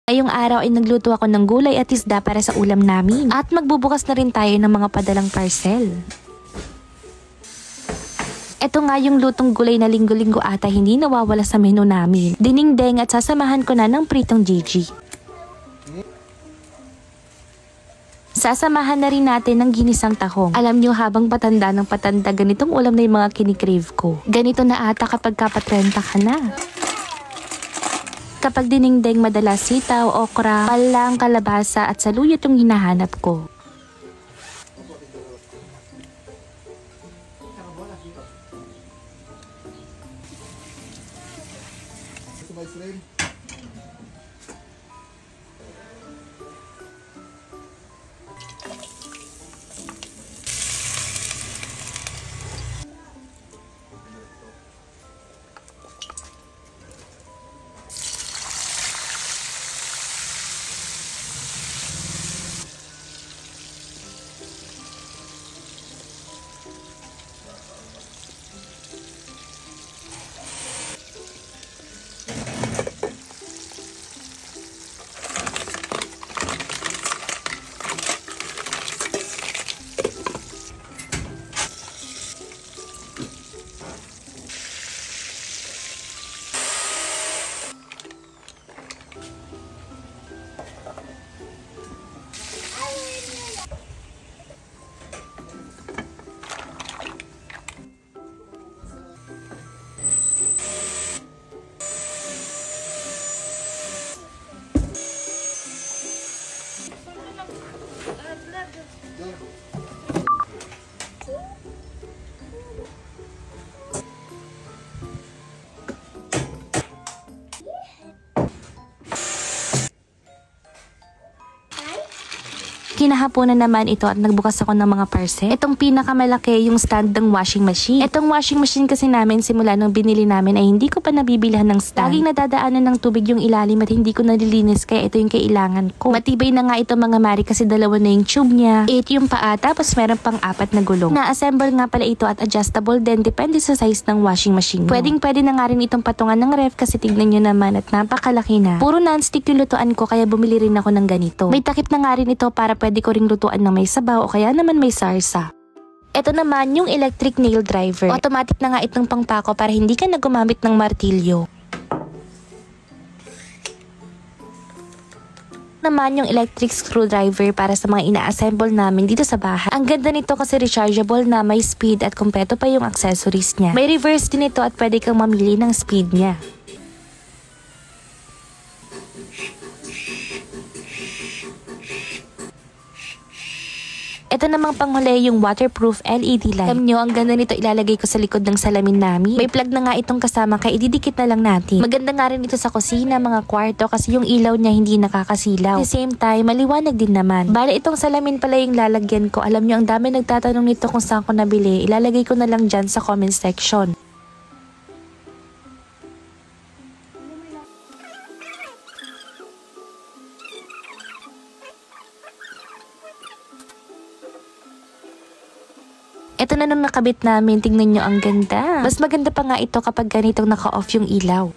Ngayong araw ay nagluto ako ng gulay at isda para sa ulam namin. At magbubukas na rin tayo ng mga padalang parcel. Ito nga yung lutong gulay na linggo-linggo ata hindi nawawala sa menu namin. Dinengdeng at sasamahan ko na ng pritong Gigi. Sasamahan na rin natin ng ginisang tahong. Alam nyo habang patanda ng patanda ganitong ulam na yung mga kinikrave ko. Ganito na ata kapag kapatrenta ka na. Kapag dinengdeng madalas sitaw, okra, palang, kalabasa at saluyot yung hinahanap ko. Kinahaponan naman ito at nagbukas ako ng mga parcel. Itong pinakamalaki yung stand ng washing machine. Itong washing machine kasi namin simula nung binili namin ay hindi ko pa nabibilhan ng stand. Laging nadadaanan ng tubig yung ilalim at hindi ko nalilinis kaya ito yung kailangan ko. Matibay na nga ito mga mari kasi dalawa na yung tube niya. 8 yung paa tapos meron pang 4 na gulong. Na-assemble nga pala ito at adjustable din depende sa size ng washing machine. Pwede na nga rin itong patungan ng ref kasi tignan nyo naman at napakalaki na. Puro non-stick yung lutuan ko kaya bumili rin ako ng ganito. May takip na nga rin ito para pwede ko ring lutuan ng may sabaw o kaya naman may sarsa. Ito naman yung electric nail driver. Automatic na nga itong pangpako para hindi ka na gumamit ng martilyo. Naman yung electric screwdriver para sa mga ina-assemble namin dito sa bahay. Ang ganda nito kasi rechargeable na, may speed at kumpleto pa yung accessories niya. May reverse din ito at pwede kang mamili ng speed niya. Ito namang panghuli yung waterproof LED light. Alam nyo, ang ganda nito ilalagay ko sa likod ng salamin namin. May plug na nga itong kasama kaya ididikit na lang natin. Maganda nga rin ito sa kusina, mga kwarto kasi yung ilaw niya hindi nakakasilaw. At the same time, maliwanag din naman. Bale itong salamin pala yung lalagyan ko. Alam nyo, ang dami nagtatanong nito kung saan ko nabili. Ilalagay ko na lang dyan sa comment section. Ito na nung nakabit namin, tingnan nyo ang ganda. Mas maganda pa nga ito kapag ganitong naka-off yung ilaw.